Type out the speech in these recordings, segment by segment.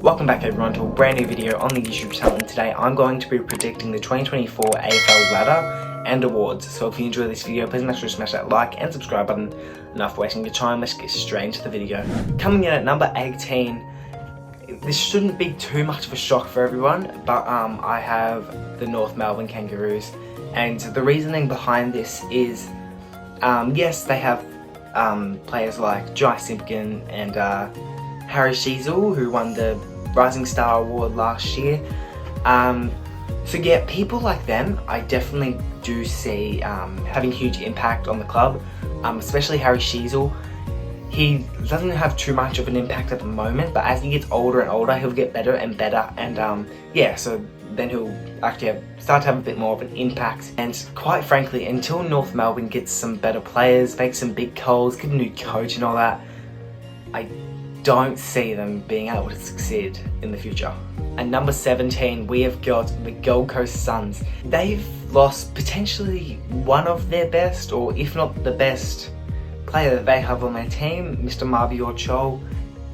Welcome back everyone to a brand new video on the YouTube channel, and today I'm going to be predicting the 2024 AFL ladder and awards. So if you enjoy this video, please make sure to smash that like and subscribe button. Enough wasting your time, let's get straight into the video. Coming in at number 18, this shouldn't be too much of a shock for everyone, but I have the North Melbourne Kangaroos, and the reasoning behind this is, yes, they have players like Jai Simpkin and Harry Sheezel, who won the Rising Star Award last year. So yeah, people like them, I definitely do see having huge impact on the club, especially Harry Sheezel. He doesn't have too much of an impact at the moment, but as he gets older and older, he'll get better and better, and yeah, so then he'll actually start to have a bit more of an impact. And quite frankly, until North Melbourne gets some better players, make some big calls, get a new coach and all that, I don't see them being able to succeed in the future. At number 17, we have got the Gold Coast Suns. They've lost potentially one of their best, or if not the best, player that they have on their team, Mr. Mabior Chol.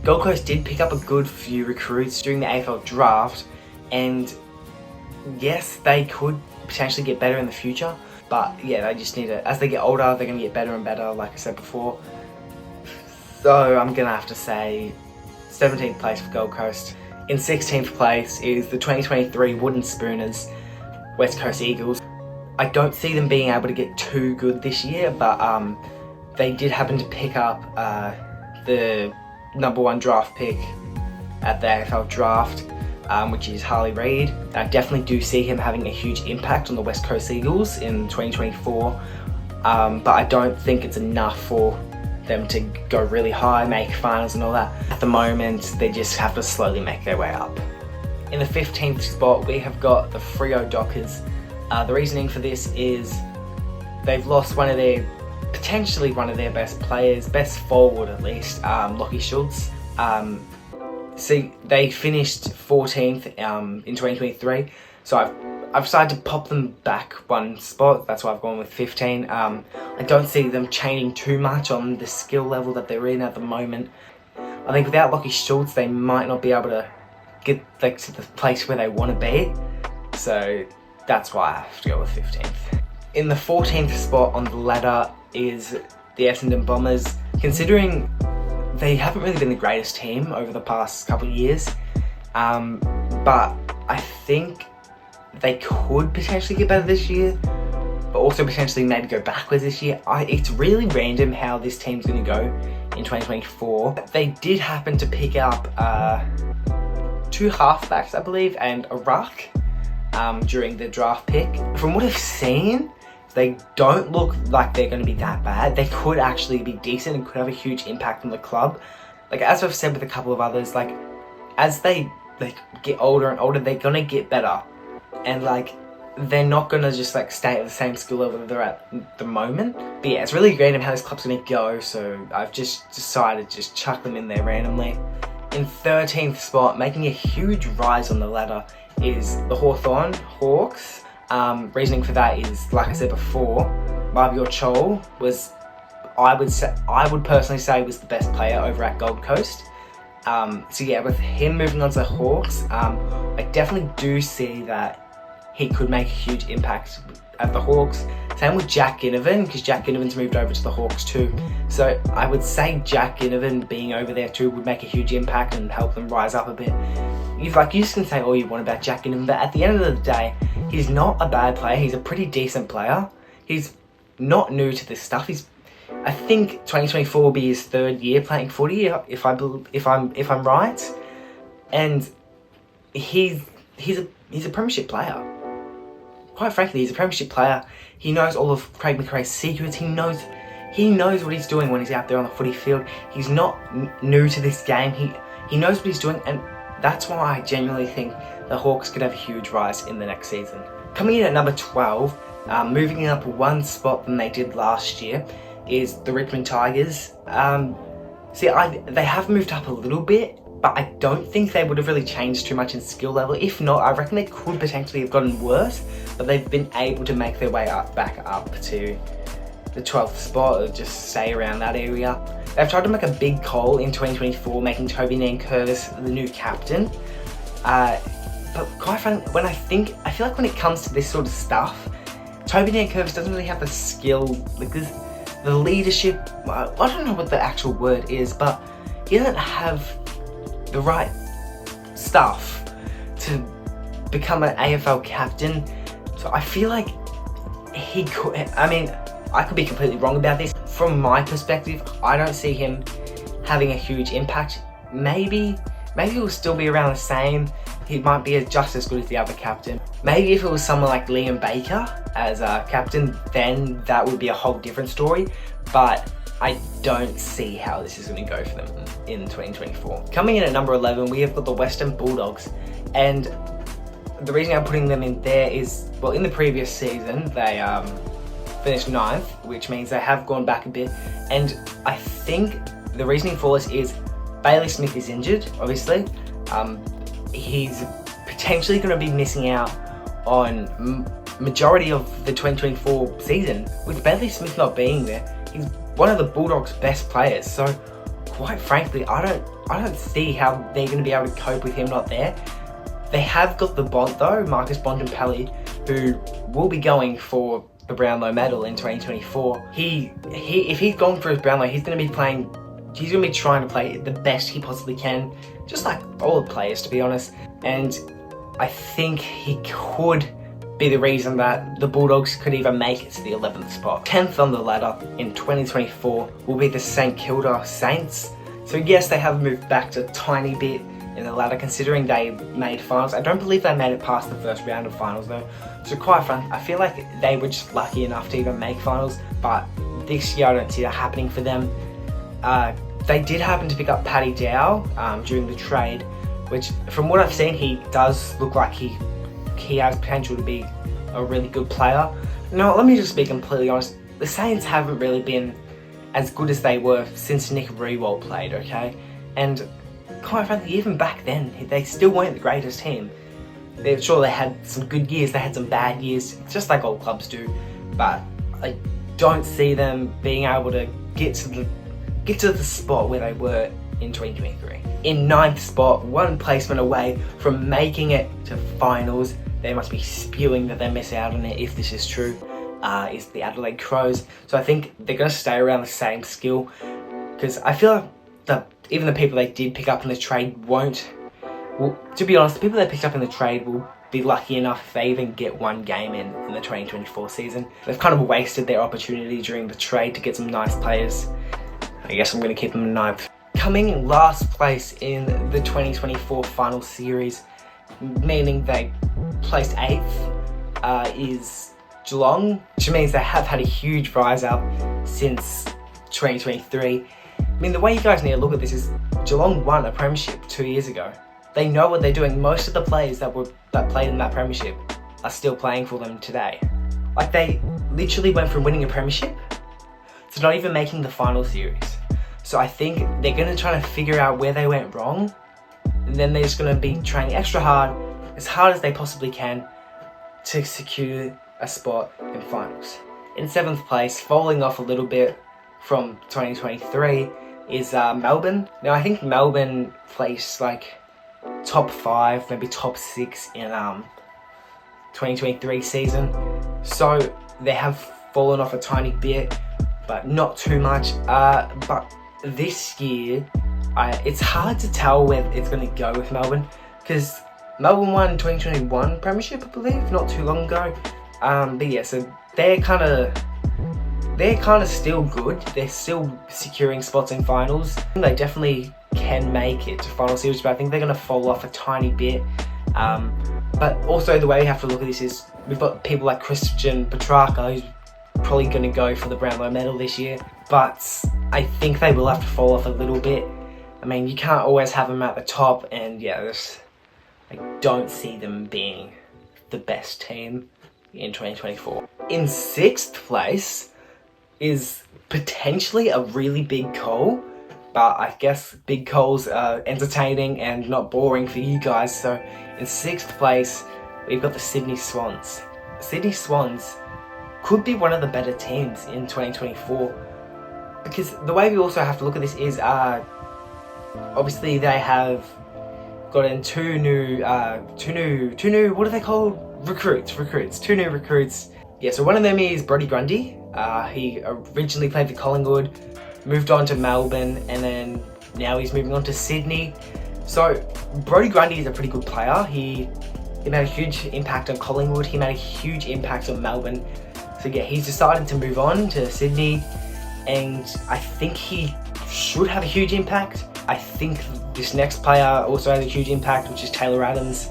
Gold Coast did pick up a good few recruits during the AFL draft, and yes, they could potentially get better in the future, but yeah, they just need to, as they get older, they're going to get better and better, like I said before. So I'm going to have to say 17th place for Gold Coast. In 16th place is the 2023 Wooden Spooners, West Coast Eagles. I don't see them being able to get too good this year, but they did happen to pick up the #1 draft pick at the AFL draft, which is Harley Reid. I definitely do see him having a huge impact on the West Coast Eagles in 2024, but I don't think it's enough for them to go really high, make finals and all that. At the moment, they just have to slowly make their way up. In the 15th spot, we have got the Freo Dockers. The reasoning for this is they've lost potentially one of their best players, best forward at least, Lachie Schultz. See, they finished 14th in 2023, so I've decided to pop them back one spot. That's why I've gone with 15. I don't see them changing too much on the skill level that they're in at the moment. I think without Lachie Schultz, they might not be able to get to the place where they want to be. So that's why I have to go with 15th. In the 14th spot on the ladder is the Essendon Bombers. Considering they haven't really been the greatest team over the past couple of years, but I think they could potentially get better this year, but also potentially maybe go backwards this year. It's really random how this team's going to go in 2024. They did happen to pick up 2 halfbacks, I believe, and a ruck during the draft pick. From what I've seen, they don't look like they're going to be that bad. They could actually be decent and could have a huge impact on the club. Like, as I've said with a couple of others, like, as they get older and older, they're going to get better. And they're not gonna just stay at the same skill level that they're at the moment. But yeah, it's really random how this club's gonna go, so I've just decided to just chuck them in there randomly. In 13th spot, making a huge rise on the ladder, is the Hawthorn Hawks. Reasoning for that is, like I said before, Mabior Chol was, I would personally say, was the best player over at Gold Coast. So yeah, with him moving on to the Hawks, I definitely do see that he could make a huge impact at the Hawks. Same with Jack Ginnivan, because Jack Ginnivan's moved over to the Hawks too. So I would say Jack Ginnivan being over there too would make a huge impact and help them rise up a bit. You just can say all you want about Jack Ginnivan, but at the end of the day, he's not a bad player. He's a pretty decent player. He's not new to this stuff. I think 2024 will be his 3rd year playing footy, if I'm right, and he's a premiership player. Quite frankly, he's a premiership player. He knows all of Craig McRae's secrets. He knows what he's doing when he's out there on the footy field. He's not new to this game. He knows what he's doing, and that's why I genuinely think the Hawks could have a huge rise in the next season. Coming in at number 12, moving up one spot than they did last year, is the Richmond Tigers. They have moved up a little bit, but I don't think they would have really changed too much in skill level. If not, I reckon they could potentially have gotten worse, but they've been able to make their way back up to the 12th spot, or just stay around that area. they've tried to make a big call in 2024, making Toby Nankervis the new captain. But quite frankly, I feel like when it comes to this sort of stuff, Toby Nankervis doesn't really have the skill, like the leadership, I don't know what the actual word is, but he doesn't have the right stuff to become an AFL captain. So I feel like he could, I mean, I could be completely wrong about this. From my perspective, I don't see him having a huge impact. Maybe he'll still be around the same. He might be just as good as the other captain. Maybe if it was someone like Liam Baker as a captain, then that would be a whole different story. But I don't see how this is going to go for them in 2024. Coming in at number 11, we have got the Western Bulldogs. And the reason I'm putting them in there is, well, in the previous season, they finished 9th, which means they have gone back a bit. And I think the reasoning for this is Bailey Smith is injured, obviously. He's potentially going to be missing out on majority of the 2024 season. With Bailey Smith not being there, he's one of the Bulldogs' best players. So, quite frankly, I don't see how they're going to be able to cope with him not there. They have got the Bont though, Marcus Bontempelli, who will be going for the Brownlow medal in 2024. If he's going for his Brownlow, he's going to be trying to play the best he possibly can, just like all the players, to be honest. And I think he could be the reason that the Bulldogs could even make it to the 11th spot. 10th on the ladder in 2024 will be the St Kilda Saints. So yes, they have moved back a tiny bit in the ladder, considering they made finals. I don't believe they made it past the first round of finals though. So quite frankly, I feel like they were just lucky enough to even make finals, but this year I don't see that happening for them. They did happen to pick up Paddy Dow during the trade, which from what I've seen, he does look like he has potential to be a really good player. Now, let me just be completely honest. The Saints haven't really been as good as they were since Nick Riewoldt played, okay? And quite frankly, even back then, they still weren't the greatest team. Sure, they had some good years, they had some bad years, just like all clubs do, but I don't see them being able to get to the spot where they were in 2023. In 9th spot, one placement away from making it to finals. They must be spewing that they miss out on it if this is true, is the Adelaide Crows. So I think they're going to stay around the same skill, because I feel like even the people they did pick up in the trade to be honest, the people they picked up in the trade will be lucky enough if they even get one game in the 2024 season. They've kind of wasted their opportunity during the trade to get some nice players. I guess I'm going to keep them in 9th. Coming in last place in the 2024 final series, meaning they placed 8th, is Geelong, which means they have had a huge rise up since 2023. I mean, the way you guys need to look at this is Geelong won a premiership 2 years ago. They know what they're doing. Most of the players that played in that premiership are still playing for them today. Like, they literally went from winning a premiership to not even making the final series. So I think they're going to try to figure out where they went wrong, and then they're just going to be training extra hard as they possibly can, to secure a spot in finals. In 7th place, falling off a little bit from 2023, is Melbourne. Now, I think Melbourne placed like top 5, maybe top 6 in 2023 season. So they have fallen off a tiny bit, but not too much. But this year, it's hard to tell where it's going to go with Melbourne, because Melbourne won 2021 premiership, I believe, not too long ago. But yeah, so they're kind of still good. They're still securing spots in finals. They definitely can make it to final series, but I think they're going to fall off a tiny bit. But also, the way we have to look at this is we've got people like Christian Petrarca, who's probably going to go for the Brownlow medal this year, but I think they will have to fall off a little bit. I mean, you can't always have them at the top, and yeah, I don't see them being the best team in 2024. In 6th place is potentially a really big call, but I guess big calls are entertaining and not boring for you guys. So in 6th place, we've got the Sydney Swans. Sydney Swans could be one of the better teams in 2024, because the way we also have to look at this is obviously they have gotten two new what are they called? Recruits. Two new recruits. Yeah, so one of them is Brodie Grundy. He originally played for Collingwood, moved on to Melbourne, and then now he's moving on to Sydney. So Brodie Grundy is a pretty good player. He made a huge impact on Collingwood. He made a huge impact on Melbourne. So yeah, he's decided to move on to Sydney, and I think he should have a huge impact. I think this next player also has a huge impact, which is Taylor Adams.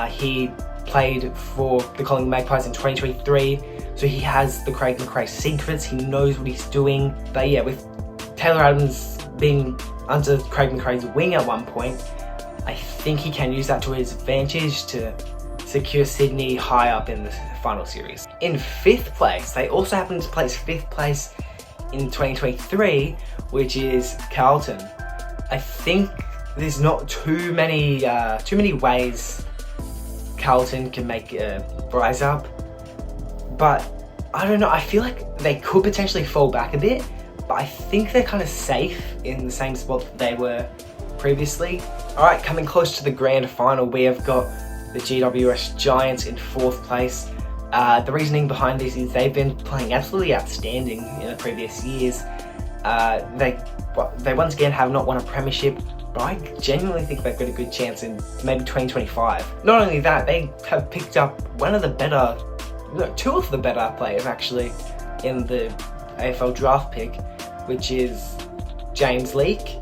He played for the Collingwood Magpies in 2023, so he has the Craig McRae secrets. He knows what he's doing. But yeah, with Taylor Adams being under Craig McRae's wing at one point, I think he can use that to his advantage to secure Sydney high up in the final series. In 5th place, they also happened to place 5th place in 2023, which is Carlton. I think there's not too many ways Carlton can make a rise up, but I don't know, I feel like they could potentially fall back a bit, but I think they're kind of safe in the same spot that they were previously. Alright, coming close to the grand final, we have got the GWS Giants in 4th place. The reasoning behind this is they've been playing absolutely outstanding in the previous years. They once again have not won a premiership, but I genuinely think they've got a good chance in maybe 2025. Not only that, they have picked up two of the better players actually in the AFL draft pick, which is James Leake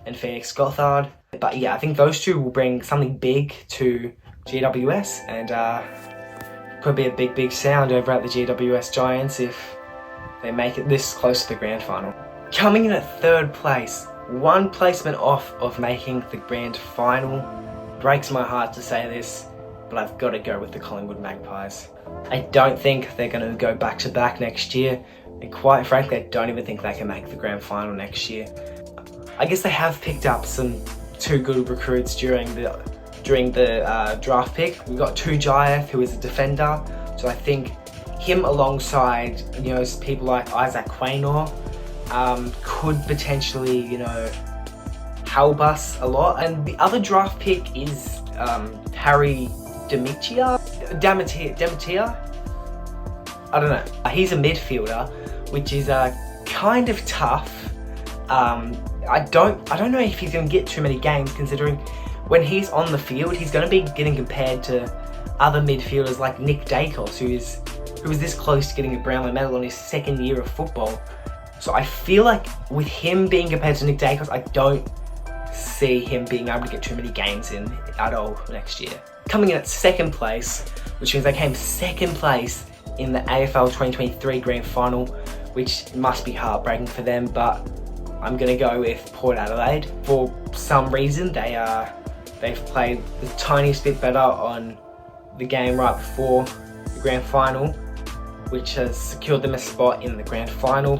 and Phoenix Gothard. But yeah, I think those two will bring something big to GWS, and could be a big sound over at the GWS Giants if they make it this close to the grand final. Coming in at 3rd place, one placement off of making the grand final. Breaks my heart to say this, but I've got to go with the Collingwood Magpies. I don't think they're going to go back to back next year, and quite frankly, I don't even think they can make the grand final next year. I guess they have picked up two good recruits during the draft pick. We got Tujayev, who is a defender, so I think him alongside people like Isaac Quaynor could potentially help us a lot. And the other draft pick is Harry Demitia. I don't know. He's a midfielder, which is kind of tough. I don't know if he's going to get too many games, considering when he's on the field, he's going to be getting compared to other midfielders like Nick Dacos, who was this close to getting a Brownlow medal in his 2nd year of football. So I feel like with him being compared to Nick Dacos, I don't see him being able to get too many games in at all next year. Coming in at 2nd place, which means they came 2nd place in the AFL 2023 grand final, which must be heartbreaking for them, but I'm going to go with Port Adelaide. For some reason, they've played the tiniest bit better on the game right before the grand final, which has secured them a spot in the grand final,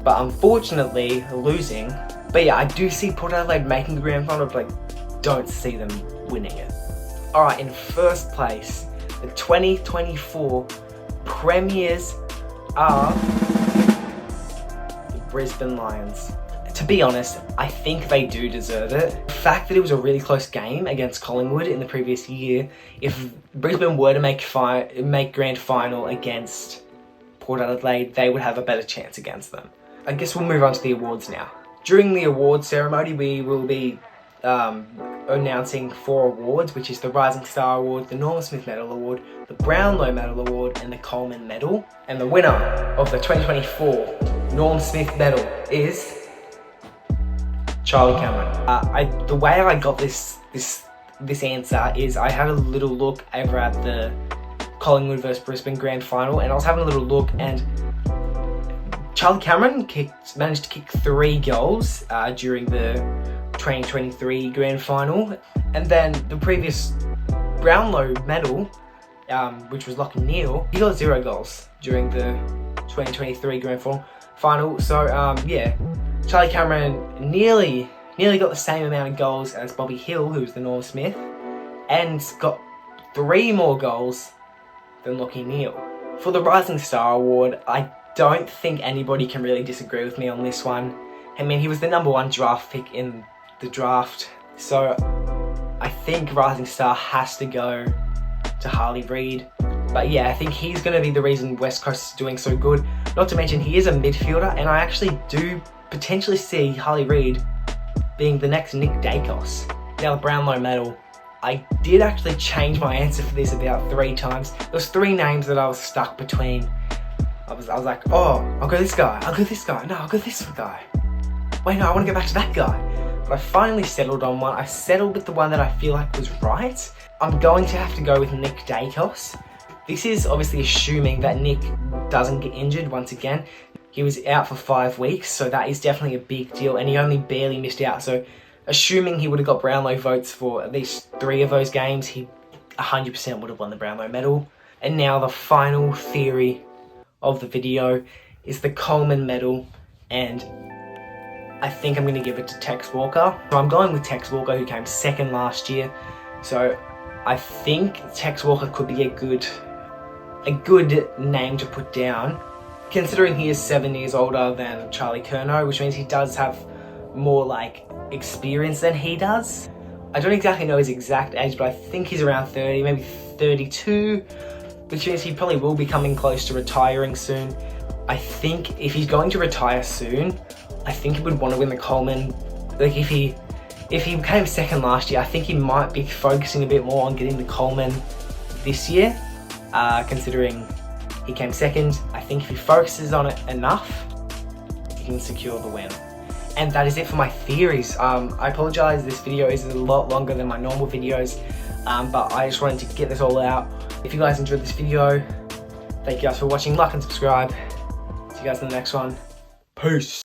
but unfortunately losing. But yeah, I do see Port Adelaide making the grand final, but I don't see them winning it. Alright, in 1st place, the 2024 premiers are the Brisbane Lions. To be honest, I think they do deserve it. The fact that it was a really close game against Collingwood in the previous year, if Brisbane were to make grand final against Port Adelaide, they would have a better chance against them. I guess we'll move on to the awards now. During the awards ceremony, we will be announcing 4 awards, which is the Rising Star Award, the Norm Smith Medal Award, the Brownlow Medal Award, and the Coleman Medal. And the winner of the 2024 Norm Smith Medal is Charlie Cameron. The way I got this answer is I had a little look over at the Collingwood vs Brisbane grand final, and I was having a little look, and Charlie Cameron managed to kick 3 goals during the 2023 grand final, and then the previous Brownlow medal, which was Lachlan Neale, he got 0 goals during the 2023 grand final. So yeah, Charlie Cameron nearly got the same amount of goals as Bobby Hill, who's the Norm Smith, and got 3 more goals than Lachlan Neale. For the Rising Star Award, I don't think anybody can really disagree with me on this one. I mean, he was the #1 draft pick in the draft, so I think Rising Star has to go to Harley Reid. But yeah, I think he's going to be the reason West Coast is doing so good. Not to mention, he is a midfielder, and I actually do potentially see Harley Reid being the next Nick Dacos. Now, the Brownlow medal. I did actually change my answer for this about 3 times. There was 3 names that I was stuck between. I was like, oh, I'll go this guy, I'll go this guy, no, I'll go this guy. Wait, no, I want to go back to that guy. But I finally settled on one. I settled with the one that I feel like was right. I'm going to have to go with Nick Dacos. This is obviously assuming that Nick doesn't get injured once again. He was out for 5 weeks, so that is definitely a big deal, and he only barely missed out. So assuming he would have got Brownlow votes for at least 3 of those games, he 100% would have won the Brownlow medal. And now the final theory of the video is the Coleman medal, and I think I'm going to give it to Tex Walker. So I'm going with Tex Walker, who came 2nd last year. So I think Tex Walker could be a good name to put down, considering he is 7 years older than Charlie Curnow, which means he does have more like experience than he does. I don't exactly know his exact age, but I think he's around 30, maybe 32, which means he probably will be coming close to retiring soon. I think if he's going to retire soon, I think he would want to win the Coleman. Like if he came 2nd last year, I think he might be focusing a bit more on getting the Coleman this year, considering he came 2nd. I think if he focuses on it enough, he can secure the win. And that is it for my theories. I apologize, this video is a lot longer than my normal videos, but I just wanted to get this all out. If you guys enjoyed this video, thank you guys for watching. Like and subscribe. See you guys in the next one. Peace.